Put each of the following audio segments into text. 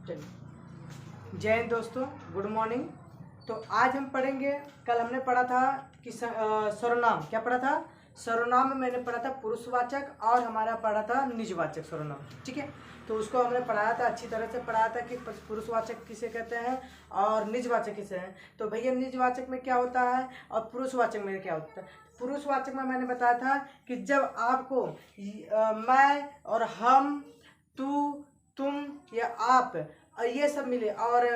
चलिए, जय हिंद दोस्तों, गुड मॉर्निंग। तो आज हम पढ़ेंगे, कल हमने पढ़ा था कि सर्वनाम। क्या पढ़ा था? सर्वनाम में मैंने पढ़ा था पुरुषवाचक और हमारा पढ़ा था निजवाचक सर्वनाम। ठीक है, तो उसको हमने पढ़ाया था, अच्छी तरह से पढ़ाया था कि पुरुषवाचक किसे कहते हैं और निजवाचक किसे हैं। तो भैया निजवाचक में क्या होता है और पुरुषवाचक में क्या होता है? पुरुषवाचक में मैंने बताया था कि जब आपको मैं और हम, तू, तुम या आप ये सब मिले, और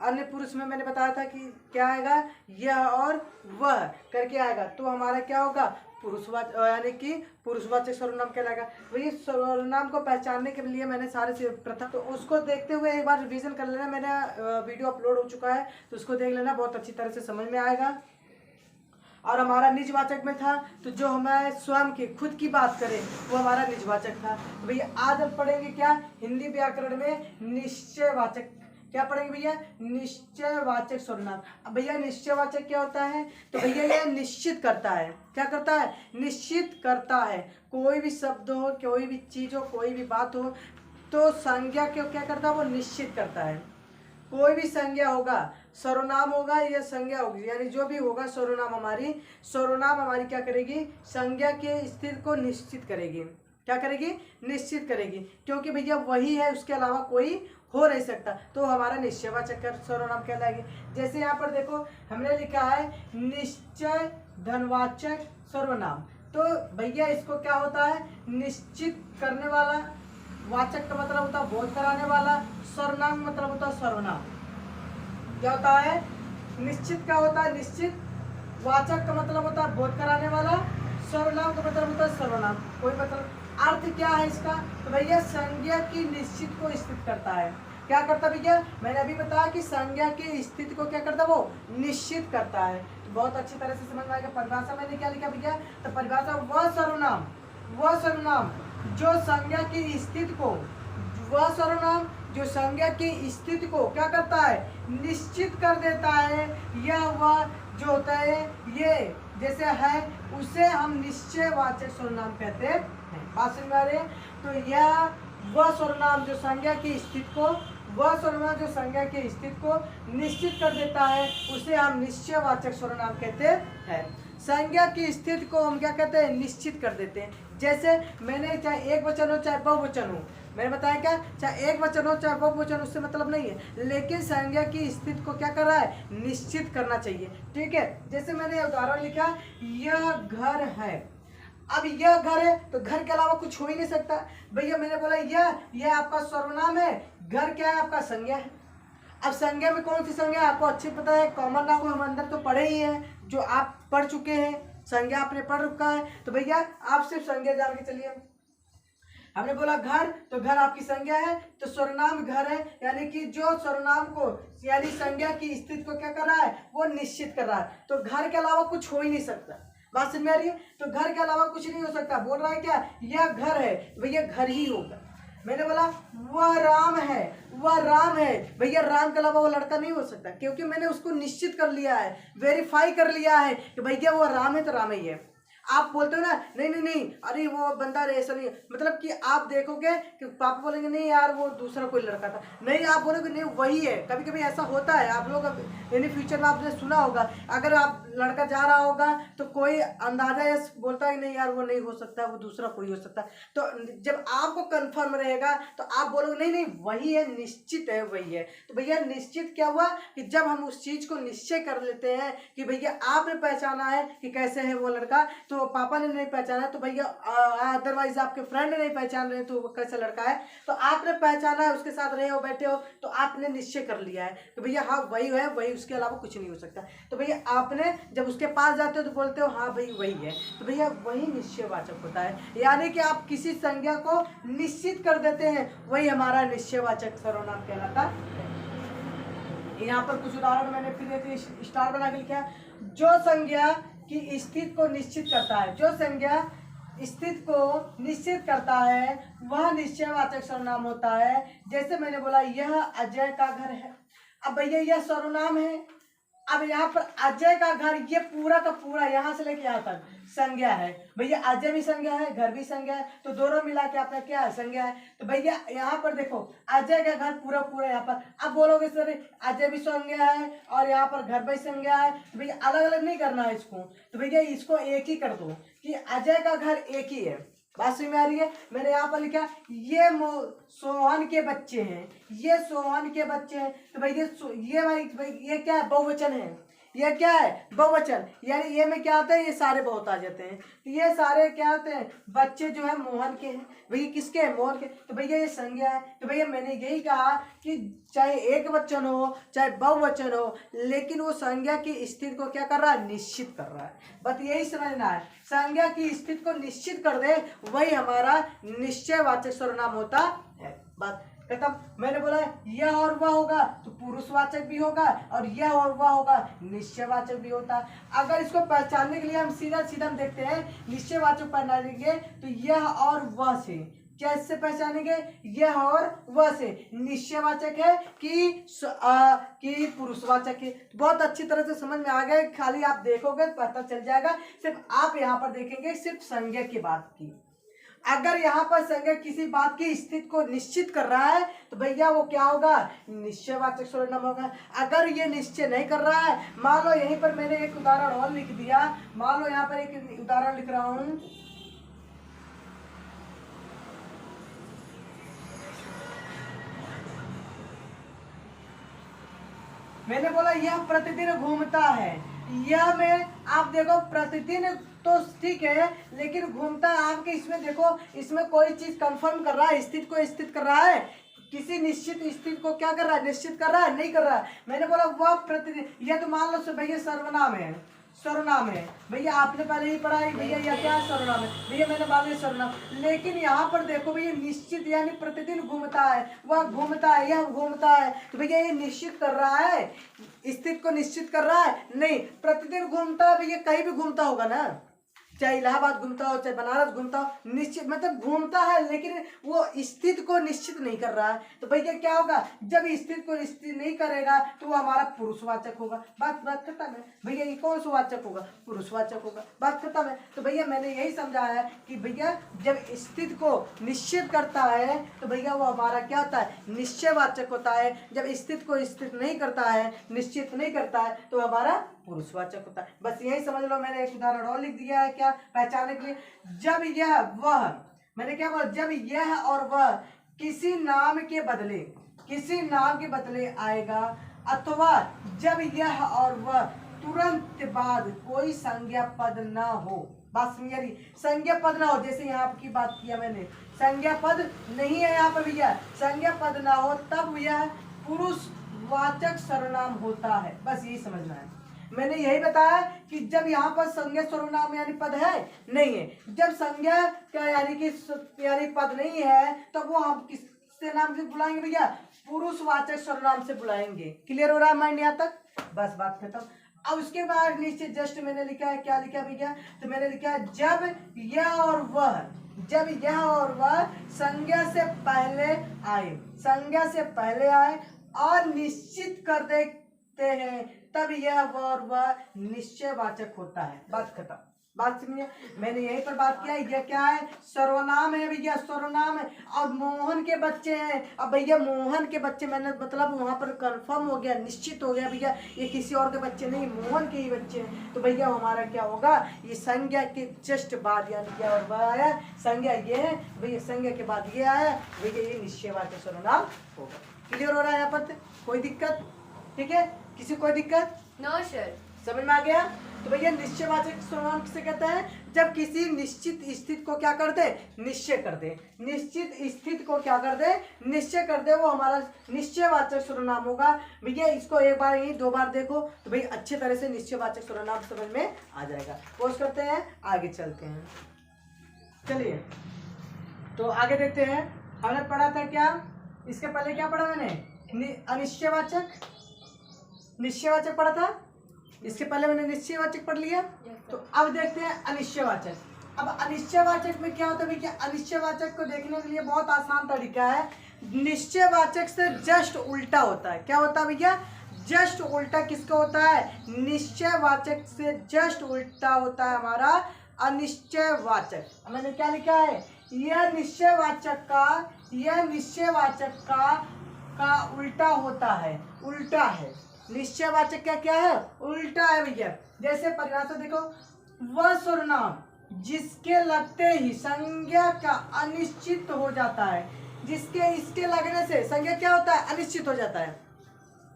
अन्य पुरुष में मैंने बताया था कि क्या आएगा, यह और वह करके आएगा, तो हमारा क्या होगा, पुरुषवाचक, यानी कि पुरुषवाचक सर्वनाम कहलाएगा। वही सर्वनाम को पहचानने के लिए मैंने सारे से प्रथम, तो उसको देखते हुए एक बार रिवीजन कर लेना। मेरा वीडियो अपलोड हो चुका है, तो उसको देख लेना, बहुत अच्छी तरह से समझ में आएगा। और हमारा निजवाचक में था, तो जो हमें स्वयं की खुद की बात करें वो हमारा निजवाचक था। तो भैया आज हम पढ़ेंगे क्या, हिंदी व्याकरण में निश्चयवाचक। क्या पढ़ेंगे भैया? निश्चयवाचक सर्वनाम। अब भैया निश्चयवाचक क्या होता है? तो भैया ये निश्चित करता है। क्या करता है? निश्चित करता है। कोई भी शब्द हो, कोई भी चीज हो, कोई भी बात हो, तो संज्ञा क्यों क्या करता है? वो निश्चित करता है। कोई भी संज्ञा होगा, सर्वनाम होगा या संज्ञा होगी, यानी जो भी होगा सर्वनाम हमारी क्या करेगी? संज्ञा के स्थिति को निश्चित करेगी। क्या करेगी? निश्चित करेगी, क्योंकि भैया वही है, उसके अलावा कोई हो नहीं सकता, तो हमारा निश्चयवाचक सर्वनाम कहलाएगी। जैसे यहाँ पर देखो हमने लिखा है निश्चय धनवाचक सर्वनाम, तो भैया इसको क्या होता है? निश्चित करने वाला। वाचक का मतलब होता है बोध कराने वाला, सर्वनाम मतलब होता है सर्वनाम। क्या होता है? निश्चित का होता है निश्चित, वाचक का मतलब होता है बोध कराने वाला, सर्वनाम का मतलब होता है सर्वनाम। कोई मतलब अर्थ क्या है इसका? तो भैया संज्ञा की निश्चित को स्थित करता है। क्या करता है भैया? मैंने अभी बताया कि संज्ञा की स्थिति को क्या करता है? वो निश्चित करता है। तो बहुत अच्छी तरह से समझ में आएगा। परिभाषा मैंने क्या लिखा भैया? तो परिभाषा वह सर्वनाम जो संज्ञा की स्थिति को, वह सर्वनाम जो संज्ञा की स्थिति को क्या करता है? निश्चित कर देता है। यह वह जो होता है, ये जैसे है, उसे हम निश्चयवाचक सर्वनाम कहते हैं। बात समझ में आ रही है? तो यह वह सर्वनाम जो संज्ञा की स्थिति को, वह सर्वनाम जो संज्ञा की स्थिति को निश्चित कर देता है, उसे हम निश्चयवाचक सर्वनाम कहते हैं। संज्ञा की स्थिति को हम क्या कहते हैं? निश्चित कर देते हैं। जैसे मैंने चाहे एक वचन हो चाहे बहुवचन हो, मैंने बताया क्या, चाहे एक वचन हो चाहे बहुवचन, उससे मतलब नहीं है, लेकिन संज्ञा की स्थिति को क्या कर रहा है? निश्चित करना चाहिए। ठीक है, जैसे मैंने उदाहरण लिखा, यह घर है। अब यह घर है, तो घर के अलावा कुछ हो ही नहीं सकता। भैया मैंने बोला यह आपका सर्वनाम है, घर क्या है? आपका संज्ञा है। अब संज्ञा में कौन सी संज्ञा आपको अच्छी पता है? कॉमन नाउन हम अंदर तो पढ़े ही हैं, जो आप पढ़ चुके हैं, संज्ञा आपने पढ़ रखा है। तो भैया आप सिर्फ संज्ञा जान के चलिए। हमने बोला घर, तो घर आपकी संज्ञा है, तो सर्वनाम घर है, यानी कि जो सर्वनाम को यानी संज्ञा की स्थिति को क्या कर रहा है? वो निश्चित कर रहा है। तो घर के अलावा कुछ हो ही नहीं सकता। बात समझ में आ रही है? तो घर के अलावा कुछ नहीं हो सकता। बोल रहा है क्या? यह घर है, भैया घर ही होगा। मैंने बोला वह राम है, भैया राम के अलावा वो लड़का नहीं हो सकता, क्योंकि मैंने उसको निश्चित कर लिया है, वेरीफाई कर लिया है कि भैया वो राम है तो राम ही है। आप बोलते हो ना, नहीं, अरे वो बंदा ऐसा नहीं है, मतलब कि आप देखोगे कि पापा बोलेंगे नहीं यार वो दूसरा कोई लड़का था, नहीं आप बोलोगे नहीं वही है। कभी कभी ऐसा होता है, आप लोग इन फ्यूचर में आपने सुना होगा, अगर आप लड़का जा रहा होगा तो कोई अंदाजा या बोलता है नहीं यार वो नहीं हो सकता, वो दूसरा कोई हो सकता है। तो जब आपको कंफर्म रहेगा तो आप बोलोगे नहीं वही है, निश्चित है वही है। तो भैया निश्चित क्या हुआ कि जब हम उस चीज को निश्चय कर लेते हैं कि भैया आपने पहचाना है कि कैसे है वो लड़का, तो पापा ने नहीं पहचाना, तो भैया अदरवाइज आपके फ्रेंड ने नहीं पहचान रहे तो वो कैसा लड़का है, तो आपने पहचाना है, उसके साथ रहे हो, बैठे हो, तो आपने निश्चय कर लिया है कि भैया हाँ वही है, वही, उसके अलावा कुछ नहीं हो सकता। तो भैया आपने जब उसके पास जाते हो तो बोलते हो हाँ भाई वही है, तो भैया वही निश्चयवाचक होता है। यानी कि आप किसी संज्ञा को निश्चित कर देते हैं, वही हमारा निश्चयवाचक सर्वनाम कहलाता है। यहाँ पर कुछ उदाहरण मैंने फिर स्टार बना के लिखा, जो संज्ञा की स्थिति को निश्चित करता है, जो संज्ञा स्थिति को निश्चित करता है वह निश्चयवाचक सर्वनाम होता है। जैसे मैंने बोला यह अजय का घर है। अब भैया यह सर्वनाम है, अब यहाँ पर अजय का घर, ये पूरा का पूरा यहाँ से लेके यहाँ तक संज्ञा है भैया। अजय भी संज्ञा है, घर भी संज्ञा है, तो दोनों मिला के आपका क्या है, संज्ञा है। तो भैया यहाँ पर देखो अजय का घर पूरा पूरा यहाँ पर, अब बोलोगे सर अजय भी संज्ञा है और यहाँ पर घर भी संज्ञा है, तो भैया अलग अलग नहीं करना है इसको, तो भैया इसको एक ही कर दो कि अजय का घर एक ही है। बात समझ में आ रही है। मैंने यहाँ पर लिखा ये सोहन के बच्चे हैं, ये सोहन के बच्चे हैं, तो भैया ये क्या है, बहुवचन है। ये क्या है, बहुवचन, यानी ये में क्या आता है, ये सारे बहुत आ जाते हैं। तो ये सारे क्या होते हैं, बच्चे जो है मोहन के हैं। भैया किसके हैं, मोहन के। तो भैया ये संज्ञा है। तो भैया मैंने यही कहा कि चाहे एक वचन हो चाहे बहुवचन हो, लेकिन वो संज्ञा की स्थिति को क्या कर रहा है, निश्चित कर रहा है। बस यही समझना है, संज्ञा की स्थिति को निश्चित कर दे वही हमारा निश्चयवाचक सर्वनाम होता है। बात खत्म। मैंने बोला यह और वह होगा तो पुरुषवाचक भी होगा, और यह और वह होगा निश्चयवाचक भी होता है। अगर इसको पहचानने के लिए हम सीधा सीधा देखते हैं, निश्चयवाचक पहचानेंगे तो यह और वह से, क्या इससे पहचानेंगे, यह और वह से निश्चयवाचक है कि पुरुषवाचक है। बहुत अच्छी तरह से समझ में आ गया, खाली आप देखोगे पता चल जाएगा। सिर्फ आप यहाँ पर देखेंगे सिर्फ संज्ञा की बात की। अगर यहाँ पर संज्ञा किसी बात की स्थिति को निश्चित कर रहा है तो भैया वो क्या होगा, निश्चयवाचक सर्वनाम होगा। अगर ये निश्चय नहीं कर रहा है, मान लो यहीं पर मैंने एक उदाहरण और लिख दिया, मान लो यहाँ पर एक उदाहरण लिख रहा हूं, मैंने बोला यह प्रतिदिन घूमता है। यह में आप देखो प्रतिदिन तो ठीक है, लेकिन घूमता है आपके, इसमें देखो इसमें कोई चीज कंफर्म कर रहा है, स्थिति को स्थित कर रहा है, किसी निश्चित स्थिति को क्या कर रहा है, निश्चित कर रहा है, नहीं कर रहा है। मैंने बोला वह प्रतिदिन, यह तो मान लो भैया सर्वनाम है, सर्वनाम है भैया, आपने पहले ही पढ़ा है भैया यह क्या है, सर्वनाम है भैया, मैंने मान लिया सर्वनाम। लेकिन यहाँ पर देखो भैया निश्चित, यानी प्रतिदिन घूमता है, वह घूमता है, यह घूमता है, तो भैया ये निश्चित कर रहा है, स्थिति को निश्चित कर रहा है, नहीं। प्रतिदिन घूमता है भैया, कहीं भी घूमता होगा ना, चाहे इलाहाबाद घूमता हो चाहे बनारस घूमता हो, निश्चित मतलब घूमता है, लेकिन वो स्थिति को निश्चित नहीं कर रहा है। तो भैया क्या होगा, जब स्थिति को निश्चित नहीं करेगा तो वो हमारा पुरुषवाचक होगा। बात खत्म है भैया। ये कौन सा वाचक होगा, पुरुषवाचक होगा। बात खत्म है। तो भैया मैंने यही समझाया है कि भैया जब स्थिति को निश्चित करता है तो भैया वो हमारा क्या होता है, निश्चयवाचक होता है। जब स्थिति को स्थित नहीं करता है, निश्चित नहीं करता है, तो हमारा पुरुषवाचक होता है। बस यही समझ लो। मैंने एक उदाहरण और लिख दिया है क्या, पहचानने के लिए। जब यह वह, मैंने क्या बोला, जब यह और वह किसी नाम के बदले आएगा, अथवा जब यह और वह तुरंत बाद कोई संज्ञा पद ना हो। बात समझिए, संज्ञा पद ना हो, जैसे यहाँ की बात किया मैंने, संज्ञा पद नहीं है यहाँ पर भैया, संज्ञा पद ना हो तब यह पुरुषवाचक सर्वनाम होता है। बस यही समझना है। मैंने यही बताया कि जब यहाँ पर संज्ञा सर्वनाम यानी पद है, नहीं है, जब संज्ञा क्या यानी कि यानी पद नहीं है, तब वो हम किससे नाम से बुलाएंगे भैया, पुरुषवाचक सर्वनाम से बुलाएंगे। क्लियर हो रहा है माइंड यहाँ तक, बस बात खत्म। अब उसके बाद नीचे जस्ट मैंने लिखा है, क्या लिखा है भैया, तो मैंने लिखा है जब यह और वह संज्ञा से पहले आए, संज्ञा से पहले आए और निश्चित कर देते हैं, तब यह और वह निश्चयवाचक होता है। बात खत्म। बात समझिए, मैंने यहीं पर बात किया। यह क्या है, सर्वनाम है भैया, सर्वनाम है। और मोहन के बच्चे हैं। अब भैया मोहन के बच्चे, मैंने मतलब वहां पर कंफर्म हो गया, निश्चित हो गया भैया ये किसी और के बच्चे नहीं, मोहन के ही बच्चे हैं। तो भैया हमारा क्या होगा, ये संज्ञा के जस्ट बाद यानी क्या और वह आया, संज्ञा ये है भैया, संज्ञा के बाद ये आया भैया, ये निश्चयवाचक सर्वनाम होगा। क्लियर हो रहा है यहाँ पर, कोई दिक्कत, ठीक है, किसी कोई दिक्कत? No sir. समझ में आ गया। तो भैया निश्चयवाचक सर्वनाम किसे कहते हैं, जब किसी निश्चित स्थिति को क्या कर दे, निश्चय कर दे, निश्चित स्थिति को क्या कर दे, निश्चय कर दे, वो हमारा निश्चयवाचक सर्वनाम होगा। भैया इसको एक बार ही दो बार देखो तो भैया अच्छी तरह से निश्चयवाचक सर्वनाम समझ में आ जाएगा। पोस्ट करते हैं, आगे चलते हैं। चलिए तो आगे देखते हैं। हमने पढ़ा था क्या, इसके पहले क्या पढ़ा मैंने, अनिश्चयवाचक, निश्चयवाचक पढ़ा था। इसके पहले मैंने निश्चयवाचक पढ़ लिया। तो अब देखते हैं अनिश्चयवाचक। अब अनिश्चयवाचक में क्या होता है भैया, अनिश्चयवाचक को देखने के लिए बहुत आसान तरीका है। निश्चयवाचक से जस्ट उल्टा होता है। क्या होता है भैया, जस्ट उल्टा किसका होता है, निश्चयवाचक से जस्ट उल्टा होता है हमारा अनिश्चयवाचक। मैंने क्या लिखा है, यह निश्चयवाचक का उल्टा होता है, उल्टा है। निश्चयवाचक क्या क्या है, उल्टा है भैया। जैसे परिभाषा देखो, वह सर्वनाम जिसके लगते ही संज्ञा का अनिश्चित हो जाता है, जिसके इसके लगने से संज्ञा क्या होता है, अनिश्चित हो जाता है।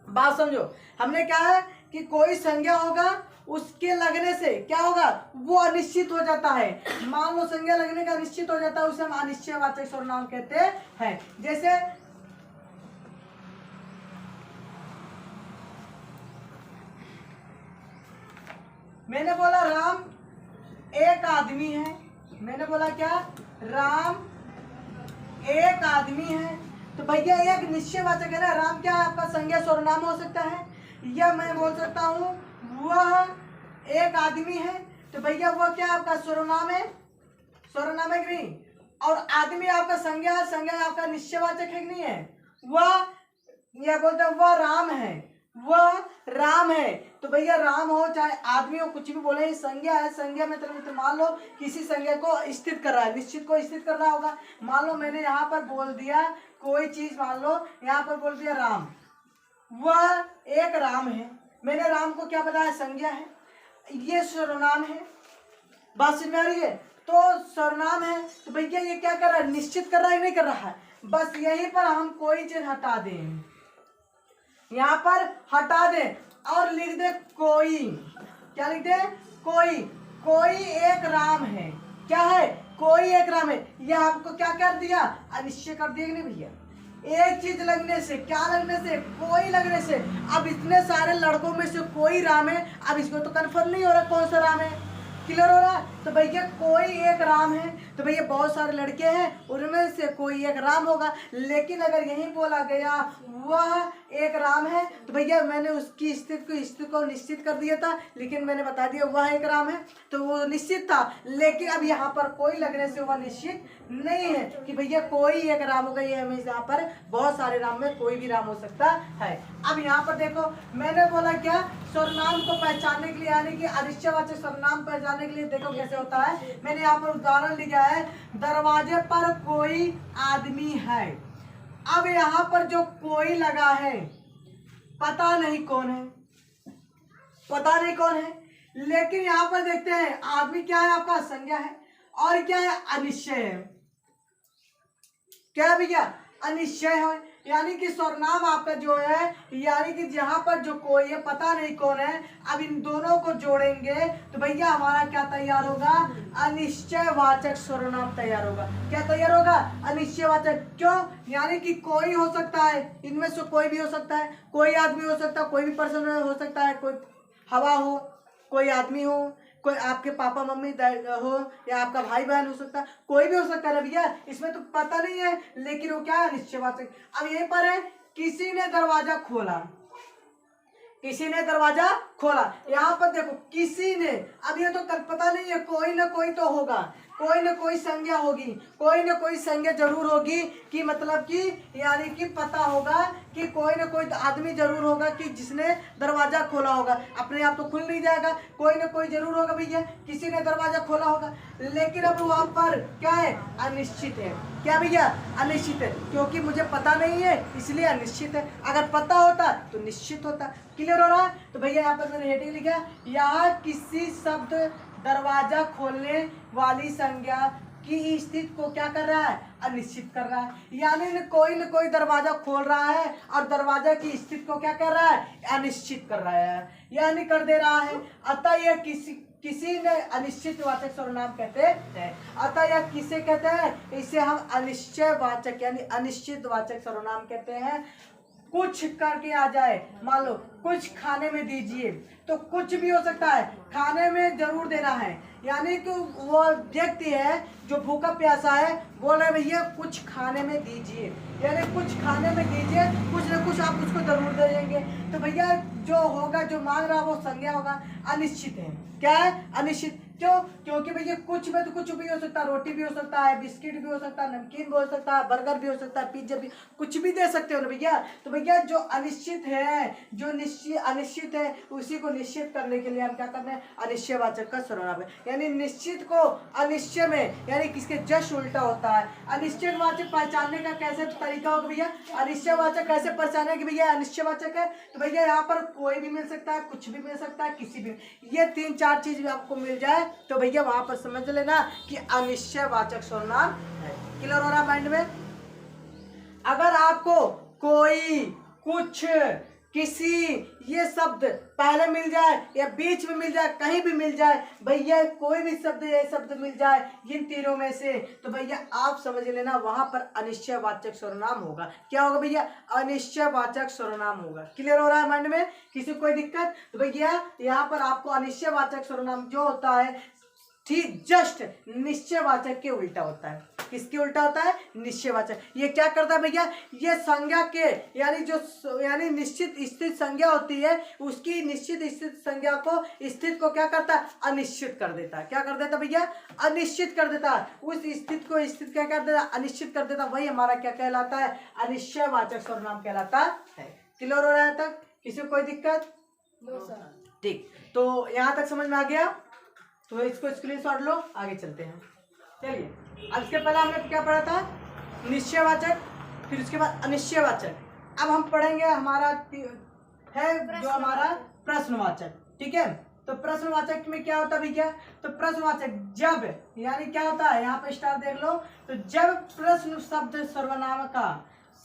बात समझो, हमने क्या है कि कोई संज्ञा होगा, उसके लगने से क्या होगा, वो अनिश्चित हो जाता है। मान लो संज्ञा लगने का अनिश्चित हो जाता है, उसे हम अनिश्चयवाचक सर्वनाम कहते हैं। जैसे मैंने बोला राम एक आदमी है, मैंने बोला क्या, राम एक आदमी है, तो भैया एक निश्चयवाचक है ना, राम क्या आपका संज्ञा सर्वनाम हो सकता है, या मैं बोल सकता हूँ वह एक आदमी है, तो भैया वह क्या आपका सर्वनाम है, सर्वनाम है कि नहीं। और आदमी आपका संज्ञा है, संज्ञा आपका निश्चयवाचक है कि नहीं है। वह या बोलते हैं वह राम है, वह राम है, तो भैया राम हो चाहे आदमी हो, कुछ भी बोले, संज्ञा है। संज्ञा में तो मान लो किसी संज्ञा को स्थित कर रहा है, निश्चित को स्थित करना होगा। मान लो मैंने यहाँ पर बोल दिया कोई चीज, मान लो यहाँ पर बोल दिया राम, वह एक राम है, मैंने राम को क्या बताया, संज्ञा है, ये सर्वनाम है। बात समझ में आ रही है। तो सर्वनाम है, तो भैया ये क्या कर रहा है, निश्चित कर रहा है, नहीं कर रहा है। बस यहीं पर हम कोई चीज हटा दें, यहाँ पर हटा दें और लिख दे कोई, क्या लिख दे, कोई एक राम है। क्या है, कोई एक राम है। यह आपको क्या कर दिया, अनिश्चय कर दिया नहीं भैया। एक चीज लगने से, क्या लगने से, कोई लगने से। अब इतने सारे लड़कों में से कोई राम है, अब इसको तो कन्फर्म नहीं हो रहा कौन सा राम है, क्लियर हो रहा। तो भैया कोई एक राम है, तो भैया बहुत सारे लड़के हैं, उनमें से कोई एक राम होगा। लेकिन अगर यही बोला गया वह एक राम है, तो भैया मैंने उसकी स्थिति को निश्चित कर दिया था, लेकिन मैंने बता दिया वह एक राम है, तो वो निश्चित था। लेकिन अब यहाँ पर कोई लगने से वह निश्चित नहीं है कि भैया कोई एक राम होगा। ये हमें यहाँ पर बहुत सारे राम में कोई भी राम हो सकता है। अब यहाँ पर देखो, मैंने बोला क्या, सर्वनाम को पहचानने के लिए, यानी कि अनिश्चयवाचक सर्वनाम पहचानने के लिए देखो कैसे होता है। मैंने यहाँ पर उदाहरण लिखा है, दरवाजे पर कोई आदमी है। अब यहाँ पर जो कोई लगा है, पता नहीं कौन है, पता नहीं कौन है। लेकिन यहाँ पर देखते हैं आदमी क्या है, आपका संज्ञा है, और क्या है, अनिश्चय है। क्या है भैया, अनिश्चय है। यानी कि सर्वनाम आपका जो है, यानी कि जहां पर जो कोई है, पता नहीं कौन है, अब इन दोनों को जोड़ेंगे तो भैया हमारा क्या तैयार होगा, अनिश्चयवाचक सर्वनाम तैयार होगा। क्या तैयार होगा, अनिश्चयवाचक। क्यों, यानी कि कोई हो सकता है, इनमें से कोई भी हो सकता है, कोई आदमी हो सकता है, कोई भी पर्सन हो सकता है, कोई हवा हो, कोई आदमी हो, कोई आपके पापा मम्मी हो, या आपका भाई बहन हो सकता है, कोई भी हो सकता है भैया, इसमें तो पता नहीं है। लेकिन वो क्या है, निश्चयवाचक। अब यहीं पर है, किसी ने दरवाजा खोला, किसी ने दरवाजा खोला। यहाँ पर देखो किसी ने, अब ये तो पता नहीं है, कोई ना कोई तो होगा, कोई ना कोई संज्ञा होगी, कोई ना कोई संज्ञा जरूर होगी, कि मतलब कि यानी कि पता होगा कि कोई ना कोई आदमी जरूर होगा कि जिसने दरवाजा खोला होगा। अपने आप तो खुल नहीं जाएगा, कोई ना कोई जरूर होगा भैया, किसी ने दरवाजा खोला होगा। लेकिन अब वहाँ पर क्या है, अनिश्चित है। क्या भैया, अनिश्चित है, क्योंकि मुझे पता नहीं है इसलिए अनिश्चित है। अगर पता होता तो निश्चित होता। क्लियर हो रहा है। तो भैया यहाँ पर मैंने हेडिंग लिखा, यहाँ किसी शब्द दरवाजा खोलने वाली संज्ञा की स्थिति को क्या कर रहा है, अनिश्चित कर रहा है। यानी न कोई दरवाजा खोल रहा है और दरवाजा की स्थिति को क्या कर रहा है, अनिश्चित कर रहा है, यानी कर दे रहा है। अतः यह किसी ने अनिश्चितवाचक सर्वनाम कहते हैं। अतः यह किसे कहते हैं, इसे हम अनिश्चयवाचक यानी अनिश्चितवाचक सर्वनाम कहते हैं। कुछ करके आ जाए, मान लो कुछ खाने में दीजिए, तो कुछ भी हो सकता है, खाने में जरूर देना है। यानी कि वो व्यक्ति है जो भूखा प्यासा है, बोल रहे भैया कुछ खाने में दीजिए, यानी कुछ खाने में दीजिए, कुछ ना कुछ आप उसको जरूर दे देंगे। तो भैया जो होगा, जो मांग रहा है वो संज्ञा होगा, अनिश्चित है। क्या है, अनिश्चित। क्यों? क्योंकि भैया कुछ में तो कुछ भी हो सकता है, रोटी भी हो सकता है, बिस्किट भी हो सकता है, नमकीन भी हो सकता है, बर्गर भी हो सकता है, पिज्जा भी, कुछ भी दे सकते हो ना भैया। तो भैया जो अनिश्चित है, जो अनिश्चित है, उसी को निश्चित करने के लिए हम क्या करते हैं, अनिश्चयवाचक का सर्वनाम है। यानी निश्चित को अनिश्चय में, यानी किसके जस्ट उल्टा होता है। अनिश्चयवाचक पहचानने का कैसे तरीका होगा भैया, अनिश्चयवाचक कैसे पहचाने कि भैया अनिश्चयवाचक है, तो भैया यहाँ पर कोई भी मिल सकता है, कुछ भी मिल सकता है, किसी भी, ये 3-4 चीज भी आपको मिल जाए तो भैया वहां पर समझ लेना कि अनिश्चयवाचक सर्वनाम है। क्लियर हो रहा है माइंड में? अगर आपको कोई, कुछ, किसी, ये शब्द पहले मिल जाए या बीच में मिल जाए, कहीं भी मिल जाए भैया, कोई भी शब्द, ये शब्द मिल जाए इन तीनों में से, तो भैया आप समझ लेना वहां पर अनिश्चयवाचक सर्वनाम होगा। क्या होगा भैया, अनिश्चयवाचक सर्वनाम होगा। क्लियर हो रहा है माइंड में? किसी को कोई दिक्कत? तो भैया यहाँ पर आपको अनिश्चयवाचक सर्वनाम जो होता है ठीक जस्ट निश्चयवाचक के उल्टा होता है। किसके उल्टा होता है, निश्चयवाचक। ये क्या करता है भैया, ये संज्ञा के, यानी जो, यानी निश्चित स्थित संज्ञा होती है, उसकी निश्चित स्थित संज्ञा को, स्थित को क्या करता है, अनिश्चित कर देता है। क्या कर देता भैया, अनिश्चित कर देता है। उस स्थित को स्थित क्या कर देता, अनिश्चित कर देता। वही हमारा क्या कहलाता है, अनिश्चयवाचक सर्वनाम कहलाता है। क्लियर हो रहा है तक? किसी को कोई दिक्कत? ठीक, तो यहाँ तक समझ में आ गया? तो इसको स्क्रीनशॉट लो, आगे चलते हैं। चलिए, अब इसके पहले हमने क्या पढ़ा था, निश्चयवाचक, फिर उसके बाद अनिश्चयवाचक। अब हम पढ़ेंगे हमारा है जो हमारा प्रश्नवाचक। ठीक है, तो प्रश्नवाचक में क्या होता है भैया, तो प्रश्नवाचक जब, यानी क्या होता है, यहाँ पे स्टार देख लो, तो जब प्रश्न शब्द सर्वनाम का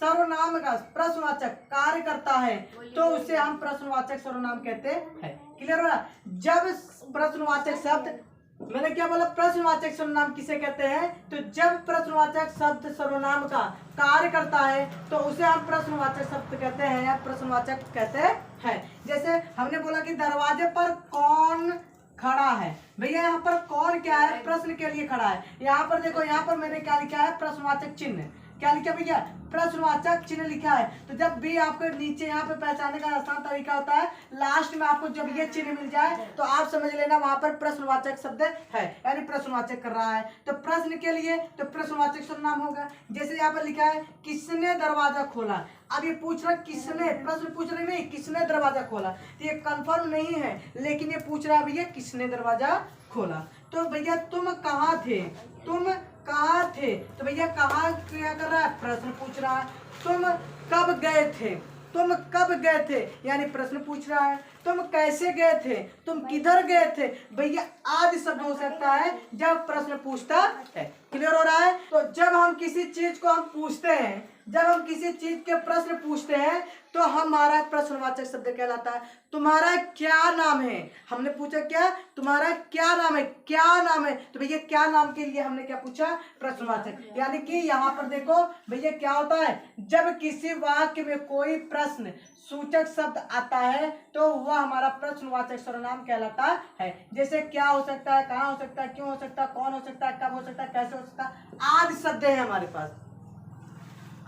प्रश्नवाचक कार्य करता है तो उसे हम प्रश्नवाचक सर्वनाम कहते हैं। क्लियर हो रहा? जब प्रश्नवाचक शब्द, मैंने क्या बोला, प्रश्नवाचक सर्वनाम किसे कहते हैं, तो जब प्रश्नवाचक शब्द सर्वनाम का कार्य करता है तो उसे हम प्रश्नवाचक शब्द कहते हैं या प्रश्नवाचक कहते हैं। जैसे हमने बोला कि दरवाजे पर कौन खड़ा है, भैया यहाँ पर कौन क्या है, प्रश्न के लिए खड़ा है। यहाँ पर देखो, यहाँ पर मैंने क्या लिखा है, प्रश्नवाचक चिन्ह। क्या लिखा भैया, प्रश्नवाचक चिन्ह लिखा है। तो जब भी आपको नीचे यहाँ पे पहचानने का आसान तरीका होता है, लास्ट में आपको जब ये चिन्ह मिल जाए तो आप समझ लेना वहां पर प्रश्नवाचक शब्द है, यानी प्रश्नवाचक कर रहा है। तो प्रश्न के लिए तो प्रश्नवाचक सर्वनाम होगा। जैसे यहाँ पर लिखा है, किसने दरवाजा खोला। अब ये पूछ रहा किसने, प्रश्न पूछ रहे नहीं, किसने दरवाजा खोला, तो ये कंफर्म नहीं है, लेकिन ये पूछ रहा है भैया किसने दरवाजा खोला। तो भैया तुम कहाँ थे, तुम कहाँ थे, तो भैया कहाँ क्या कर रहा है, प्रश्न पूछ रहा है। तुम कब गए थे, तुम कब गए थे, यानी प्रश्न पूछ रहा है। तुम कैसे गए थे, तुम किधर गए थे, भैया आदि शब्द हो सकता है जब प्रश्न पूछता है। क्लियर हो रहा है? तो जब हम किसी चीज को हम पूछते हैं, जब हम किसी चीज के प्रश्न पूछते हैं तो हमारा प्रश्नवाचक शब्द कहलाता है। तुम्हारा क्या नाम है, हमने पूछा क्या, तुम्हारा क्या नाम है, क्या नाम है, तो भैया क्या नाम के लिए हमने क्या पूछा, प्रश्नवाचक। यानी कि यहाँ पर देखो भैया क्या होता है, जब किसी वाक्य में कोई प्रश्न सूचक शब्द आता है तो वह हमारा प्रश्नवाचक सर्वनाम कहलाता है। जैसे क्या हो सकता है, कहाँ हो सकता है, क्यों हो सकता है, कौन हो सकता है, कब हो सकता है, कैसे हो सकता है, आदि शब्द है हमारे पास,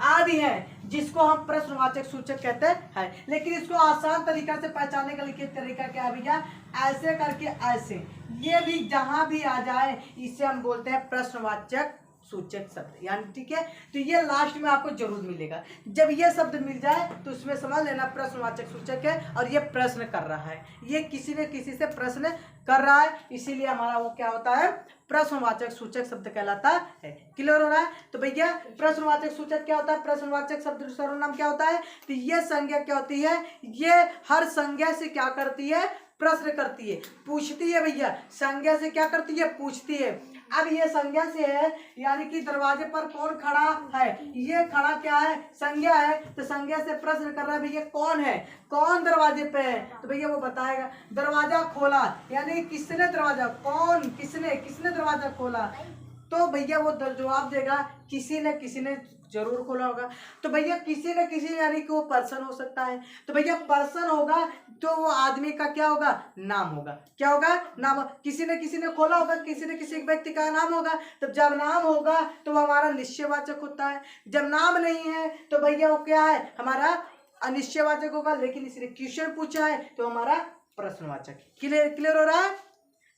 आदि है, जिसको हम प्रश्नवाचक सूचक कहते हैं। लेकिन इसको आसान तरीका से पहचानने का लिखित तरीका क्या है भैया, ऐसे करके ऐसे, ये भी जहां भी आ जाए इसे हम बोलते हैं प्रश्नवाचक सूचक शब्द। यानी ठीक है, तो ये लास्ट में आपको जरूर मिलेगा। जब ये शब्द मिल जाए तो उसमें समझ लेना प्रश्नवाचक सूचक है और ये प्रश्न कर रहा है, ये किसी न किसी से प्रश्न कर रहा है, इसीलिए हमारा वो क्या होता है, प्रश्नवाचक सूचक शब्द कहलाता है। क्लियर हो रहा है? तो भैया प्रश्नवाचक सूचक क्या होता है, प्रश्नवाचक शब्द सर्वनाम क्या होता है, तो ये संज्ञा क्या होती है, ये हर संज्ञा से क्या करती है, प्रश्न करती है, पूछती है। भैया संज्ञा से क्या करती है, पूछती है। अब ये संज्ञा से है, यानी कि दरवाजे पर कौन खड़ा है, ये खड़ा क्या है, संज्ञा है, तो संज्ञा से प्रश्न कर रहा है भैया कौन है, कौन दरवाजे पे है, तो भैया वो बताएगा दरवाजा खोला, यानी किसने दरवाजा, कौन, किसने दरवाजा खोला, तो भैया वो जवाब देगा किसी ने जरूर खोला होगा। तो भैया किसी न किसी यानी कि वो पर्सन हो सकता है, तो भैया पर्सन होगा तो वो आदमी का क्या होगा, नाम होगा। क्या होगा, नाम। किसी ने खोला होगा, किसी न किसी व्यक्ति का नाम होगा। तब जब नाम होगा तो वो हमारा निश्चयवाचक होता है, जब नाम नहीं है तो भैया वो क्या है, हमारा अनिश्चयवाचक होगा। लेकिन इसने क्वेश्चन पूछा है तो हमारा प्रश्नवाचक। क्लियर हो रहा है?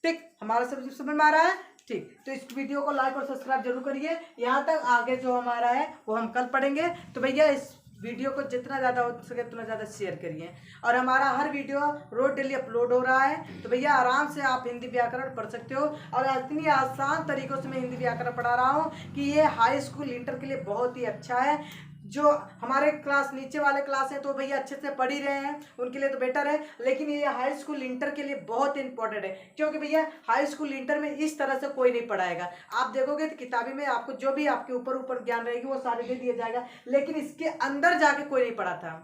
ठीक, हमारा सब समझ में आ रहा है। ठीक, तो इस वीडियो को लाइक और सब्सक्राइब जरूर करिए। यहाँ तक आगे जो हमारा है वो हम कल पढ़ेंगे। तो भैया इस वीडियो को जितना ज़्यादा हो सके उतना ज़्यादा शेयर करिए। और हमारा हर वीडियो रोज डेली अपलोड हो रहा है, तो भैया आराम से आप हिंदी व्याकरण पढ़ सकते हो। और इतनी आसान तरीक़ों से मैं हिंदी व्याकरण पढ़ा रहा हूँ कि ये हाई स्कूल इंटर के लिए बहुत ही अच्छा है। जो हमारे क्लास नीचे वाले क्लास हैं तो भैया अच्छे से पढ़ ही रहे हैं, उनके लिए तो बेटर है। लेकिन ये हाई स्कूल इंटर के लिए बहुत इंपॉर्टेंट है, क्योंकि भैया हाई स्कूल इंटर में इस तरह से कोई नहीं पढ़ाएगा। आप देखोगे तो किताबी में आपको जो भी आपके ऊपर ऊपर ज्ञान रहेगी वो सारे दे दिया जाएगा, लेकिन इसके अंदर जाके कोई नहीं पढ़ाता।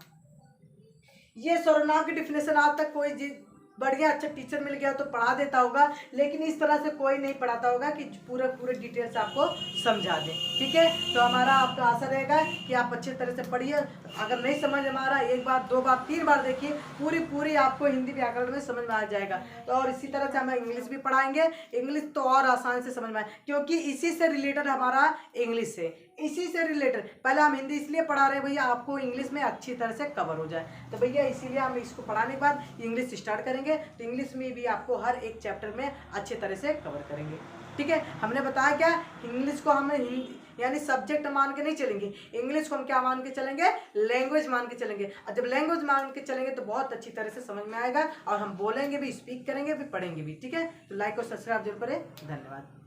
ये सर्वनाम की डिफिनेशन आज तक कोई बढ़िया अच्छा टीचर मिल गया तो पढ़ा देता होगा, लेकिन इस तरह से कोई नहीं पढ़ाता होगा कि पूरे डिटेल्स आपको समझा दे। ठीक है, तो हमारा आपका आशा रहेगा कि आप अच्छी तरह से पढ़िए। अगर नहीं समझ में आ रहा, एक बार, दो बार, तीन बार देखिए, पूरी आपको हिंदी व्याकरण में समझ में आ जाएगा। तो और इसी तरह से हमें इंग्लिश भी पढ़ाएंगे। इंग्लिश तो और आसानी से समझ में आए, क्योंकि इसी से रिलेटेड हमारा इंग्लिश है, इसी से रिलेटेड। पहले हम हिंदी इसलिए पढ़ा रहे हैं भैया आपको इंग्लिश में अच्छी तरह से कवर हो जाए। तो भैया इसीलिए हम इसको पढ़ाने के बाद इंग्लिश स्टार्ट करेंगे, तो इंग्लिश में भी आपको हर एक चैप्टर में अच्छी तरह से कवर करेंगे। ठीक है, हमने बताया क्या, इंग्लिश को हमें यानी सब्जेक्ट मान के नहीं चलेंगे, इंग्लिश को हम क्या मान के चलेंगे, लैंग्वेज मान के चलेंगे। और जब लैंग्वेज मान के चलेंगे तो बहुत अच्छी तरह से समझ में आएगा, और हम बोलेंगे भी, स्पीक करेंगे भी, पढ़ेंगे भी। ठीक है, तो लाइक और सब्सक्राइब जरूर करें। धन्यवाद।